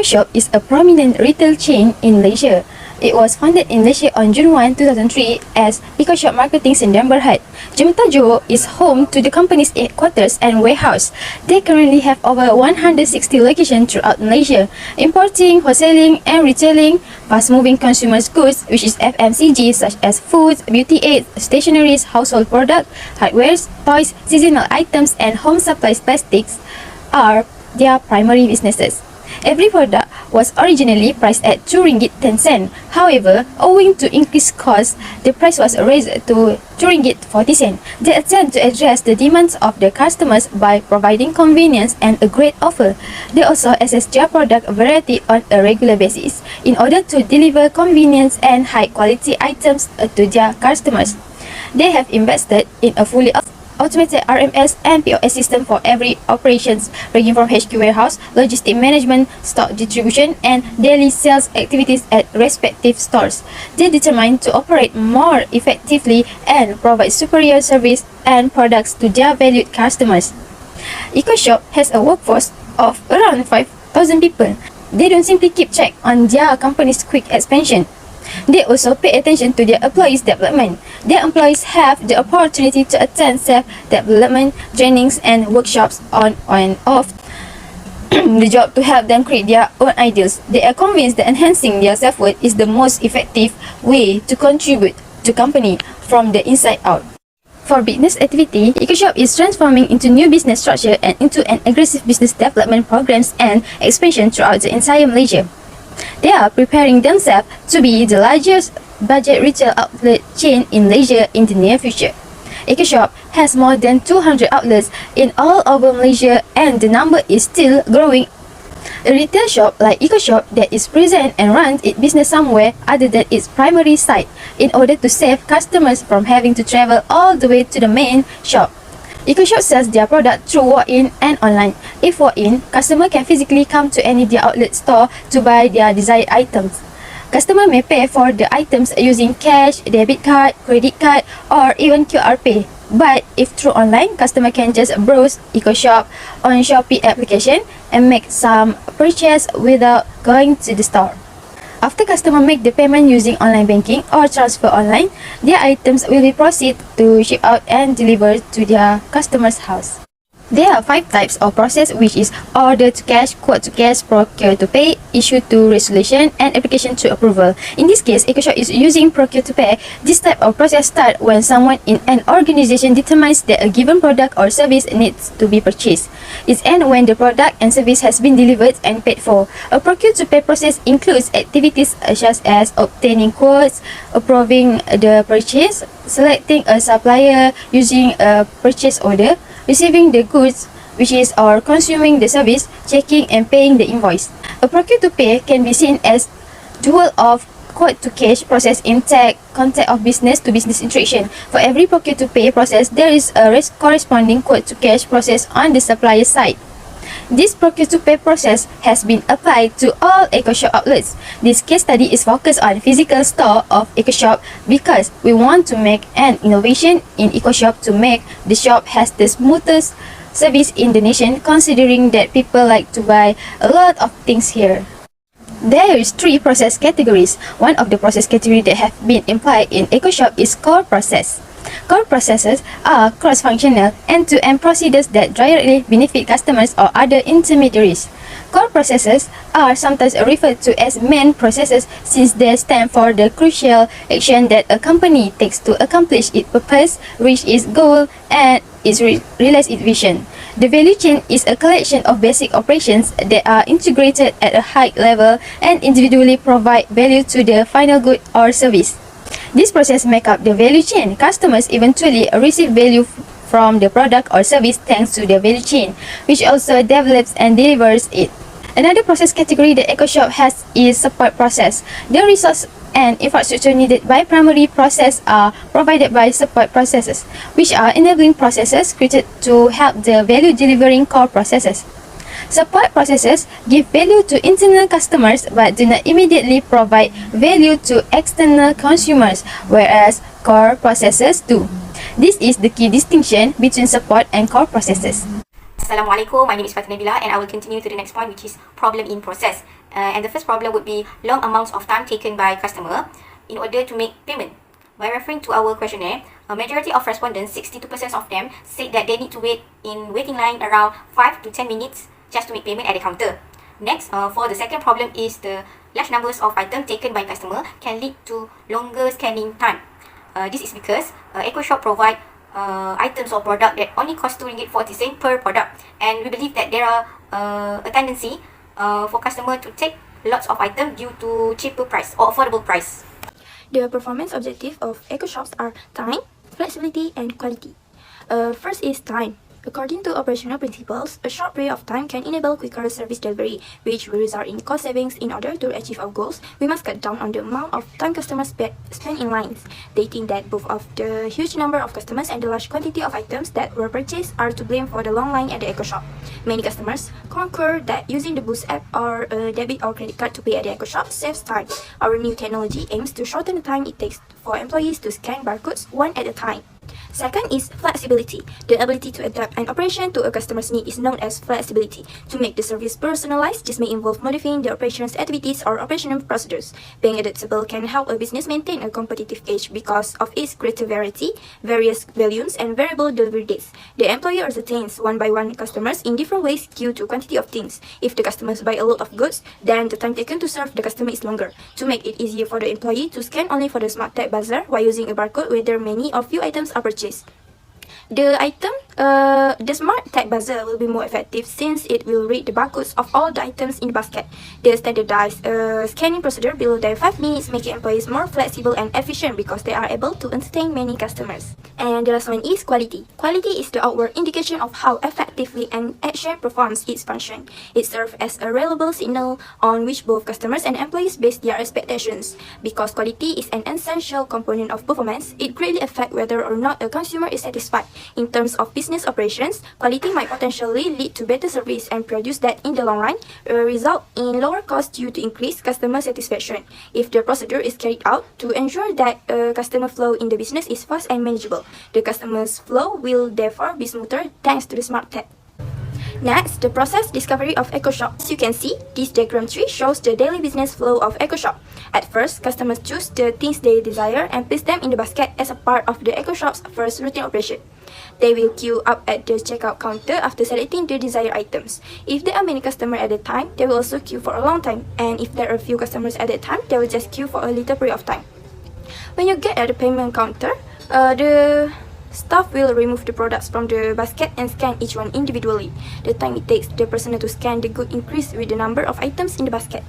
Shop is a prominent retail chain in Malaysia. It was founded in Malaysia on June 1, 2003 as EcoShop Marketing Sdn Bhd. Jematan Johor is home to the company's headquarters and warehouse. They currently have over 160 locations throughout Malaysia, importing, wholesaling and retailing fast-moving consumer goods, which is FMCG, such as foods, beauty aids, stationeries, household products, hardwares, toys, seasonal items and home supplies. Plastics are their primary businesses. Every product was originally priced at RM2.10. However, owing to increased costs, the price was raised to RM2.40. They attempt to address the demands of their customers by providing convenience and a great offer. They also assess their product variety on a regular basis in order to deliver convenience and high-quality items to their customers. They have invested in a fully automated RMS and POS system for every operations, ranging from HQ warehouse, logistic management, stock distribution, and daily sales activities at respective stores. They determined to operate more effectively and provide superior service and products to their valued customers. EcoShop has a workforce of around 5,000 people. They don't simply keep check on their company's quick expansion. They also pay attention to their employees' development. Their employees have the opportunity to attend self-development trainings and workshops on and off the job to help them create their own ideas. They are convinced that enhancing their self-worth is the most effective way to contribute to company from the inside out. For business activity, EcoShop is transforming into new business structure and into an aggressive business development programs and expansion throughout the entire Malaysia. They are preparing themselves to be the largest budget retail outlet chain in Malaysia in the near future. EcoShop has more than 200 outlets in all over Malaysia and the number is still growing. A retail shop like EcoShop that is present and runs its business somewhere other than its primary site in order to save customers from having to travel all the way to the main shop. EcoShop sells their product through walk-in and online. If walk-in, customer can physically come to any their outlet store to buy their desired items. Customer may pay for the items using cash, debit card, credit card, or even QR Pay. But if through online, customer can just browse EcoShop on Shopee application and make some purchase without going to the store. After customer make the payment using online banking or transfer online, their items will be proceed to ship out and delivered to their customer's house. There are 5 types of process, which is order to cash, quote to cash, procure to pay, issue to resolution, and application to approval. In this case, EcoShop is using procure to pay. This type of process starts when someone in an organization determines that a given product or service needs to be purchased. It ends when the product and service has been delivered and paid for. A procure to pay process includes activities such as obtaining quotes, approving the purchase, selecting a supplier using a purchase order, receiving the goods, which is or consuming the service, checking and paying the invoice. A procure to pay can be seen as dual of quote to cash process in context of business to business interaction. For every procure to pay process, there is a corresponding quote to cash process on the supplier side. This procure to pay process has been applied to all EcoShop outlets. This case study is focused on physical store of EcoShop because we want to make an innovation in EcoShop to make the shop has the smoothest service in the nation, considering that people like to buy a lot of things here. There is 3 process categories. One of the process categories that have been implied in EcoShop is core process. Core processes are cross-functional end-to-end procedures that directly benefit customers or other intermediaries. Core processes are sometimes referred to as main processes since they stand for the crucial action that a company takes to accomplish its purpose, reach its goal, and realize its vision. The value chain is a collection of basic operations that are integrated at a high level and individually provide value to the final good or service. This process makes up the value chain. Customers eventually receive value from the product or service thanks to the value chain, which also develops and delivers it. Another process category that EcoShop has is support process. The resource and infrastructure needed by primary process are provided by support processes, which are enabling processes created to help the value delivering core processes. Support processes give value to internal customers but do not immediately provide value to external consumers, whereas core processes do. This is the key distinction between support and core processes. Assalamualaikum, my name is Fatina Nabila and I will continue to the next point, which is problem in process. And the first problem would be long amounts of time taken by customer in order to make payment. By referring to our questionnaire, a majority of respondents, 62% of them, said that they need to wait in waiting line around 5 to 10 minutes just to make payment at the counter. Next, for the second problem is the large numbers of items taken by customer can lead to longer scanning time. This is because EcoShop provide items or product that only cost RM2.40 per product, and we believe that there are a tendency for customer to take lots of items due to cheaper price or affordable price. The performance objective of EcoShops are time, flexibility, and quality. First is time. According to operational principles, a short period of time can enable quicker service delivery, which will result in cost savings. In order to achieve our goals, we must cut down on the amount of time customers spend in lines. They think that both of the huge number of customers and the large quantity of items that were purchased are to blame for the long line at the EcoShop. Many customers concur that using the Boost app or a debit or credit card to pay at the EcoShop saves time. Our new technology aims to shorten the time it takes for employees to scan barcodes one at a time. Second is flexibility. The ability to adapt an operation to a customer's need is known as flexibility. To make the service personalized, this may involve modifying the operations activities or operational procedures. Being adaptable can help a business maintain a competitive edge because of its greater variety, various volumes, and variable delivery dates. The employee ascertains one by one customers in different ways due to quantity of things. If the customers buy a lot of goods, then the time taken to serve the customer is longer. To make it easier for the employee to scan only for the smart tag buzzer while using a barcode whether many or few items are purchased. The smart tag buzzer will be more effective since it will read the barcodes of all the items in the basket. The standardized scanning procedure below than 5 minutes make employees more flexible and efficient because they are able to entertain many customers. And the last one is quality. Quality is the outward indication of how effectively an action performs its function. It serves as a reliable signal on which both customers and employees base their expectations. Because quality is an essential component of performance, it greatly affects whether or not a consumer is satisfied. In terms of business operations, quality might potentially lead to better service and produce that in the long run result in lower costs due to increased customer satisfaction. If the procedure is carried out to ensure that customer flow in the business is fast and manageable, the customer's flow will therefore be smoother thanks to the smart tag. Next, the process discovery of EcoShop. As you can see, this diagram tree shows the daily business flow of EcoShop. At first, customers choose the things they desire and place them in the basket as a part of the EcoShop's first routine operation. They will queue up at the checkout counter after selecting the desired items. If there are many customers at a time, they will also queue for a long time. And if there are few customers at a time, they will just queue for a little period of time. When you get at the payment counter, the staff will remove the products from the basket and scan each one individually. The time it takes the personnel to scan the good increase with the number of items in the basket.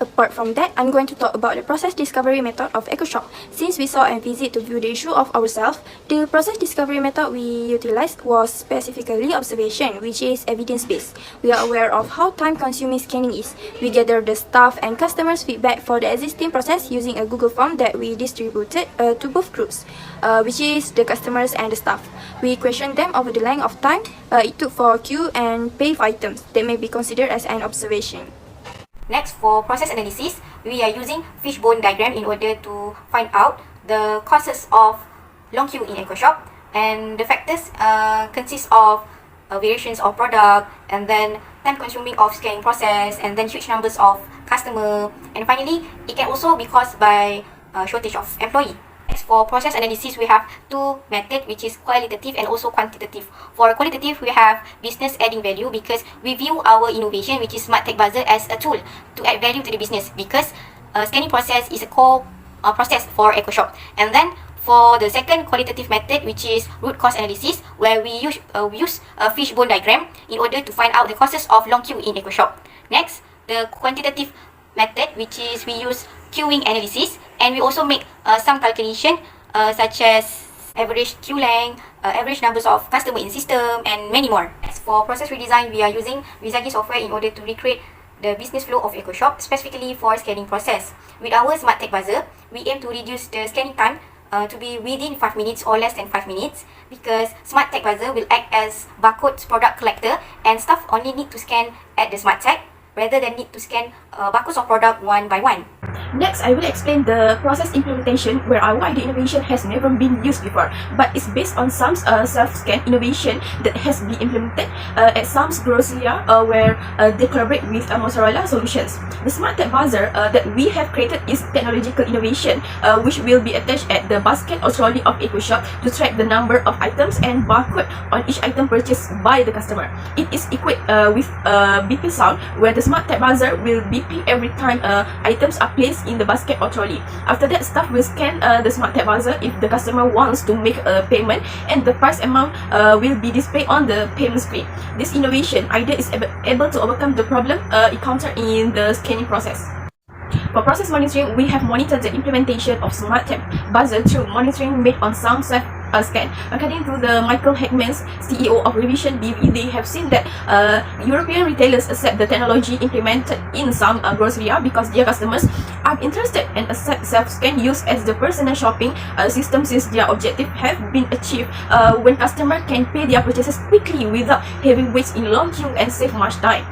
Apart from that, I'm going to talk about the process discovery method of EcoShop. Since we saw and visit to view the issue of ourselves, the process discovery method we utilized was specifically observation, which is evidence-based. We are aware of how time-consuming scanning is. We gather the staff and customers' feedback for the existing process using a Google form that we distributed to both groups, which is the customers and the staff. We questioned them over the length of time it took for queue and pay for items that may be considered as an observation. Next, for process analysis, we are using fishbone diagram in order to find out the causes of long queue in EcoShop, and the factors consist of variations of product, and then time consuming of scanning process, and then huge numbers of customer, and finally it can also be caused by shortage of employee. Next, for process analysis, we have two methods, which is qualitative and also quantitative. For qualitative, we have business adding value because we view our innovation, which is Smart Tag Buzzer, as a tool to add value to the business because scanning process is a core process for EcoShop. And then for the second qualitative method, which is root cause analysis, where we use a fishbone diagram in order to find out the causes of long queue in EcoShop. Next, the quantitative method, which is we use queuing analysis, and we also make some calculation such as average queue length, average numbers of customer in system, and many more. As for process redesign, we are using Visagi software in order to recreate the business flow of EcoShop, specifically for scanning process. With our Smart Tag Buzzer, we aim to reduce the scanning time to be within 5 minutes or less than 5 minutes because Smart Tag Buzzer will act as barcode product collector, and staff only need to scan at the Smart Tag rather than need to scan barcodes of product one by one. Next, I will explain the process implementation why the innovation has never been used before, but it's based on some self-scan innovation that has been implemented at some grocery where they collaborate with Motorola Solutions. The smart tag buzzer that we have created is technological innovation which will be attached at the basket or trolley of EcoShop to track the number of items and barcode on each item purchased by the customer. It is equipped with a beeping sound where the smart tag buzzer will beep every time items are placed in the basket or trolley. After that, staff will scan the smart tag buzzer if the customer wants to make a payment, and the price amount will be displayed on the payment screen. This innovation idea is able to overcome the problem encountered in the scanning process. For process monitoring, we have monitored the implementation of smart tag buzzer through monitoring made on some scan. According to the Michael Heckmans, CEO of Revision BV, they have seen that European retailers accept the technology implemented in some grocery because their customers are interested and accept self-scan use as the personal shopping system since their objective have been achieved when customers can pay their purchases quickly without having waits in long queue and save much time.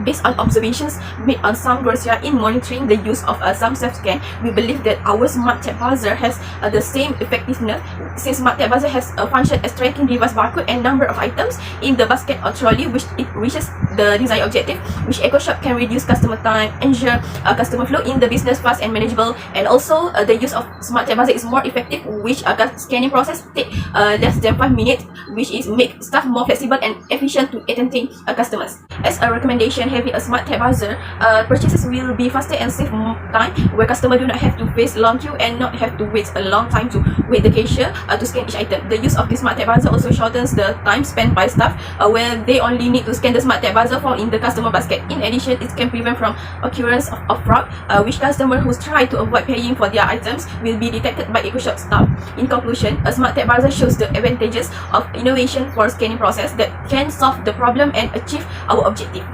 Based on observations made on some grocery in monitoring the use of some self-scan, we believe that our smart tag buzzer has the same effectiveness since smart tag buzzer has a function as tracking device barcode and number of items in the basket or trolley, which it reaches the desired objective, which EcoShop can reduce customer time, ensure customer flow in the business fast and manageable, and also the use of smart tag buzzer is more effective, which scanning process take less than 5 minutes, which is make staff more flexible and efficient to entertain customers. As a recommendation, having a smart tag buzzer purchases will be faster and save more time, where customer do not have to face long queue and not have to wait a long time to wait the cashier to scan each item. The use of the smart tag buzzer also shortens the time spent by staff where they only need to scan the smart tag buzzer form in the customer basket. In addition, it can prevent from occurrence of fraud, which customer who try to avoid paying for their items will be detected by EcoShop staff. In conclusion, a smart tag buzzer shows the advantages of innovation for scanning process that can solve the problem and achieve our objective.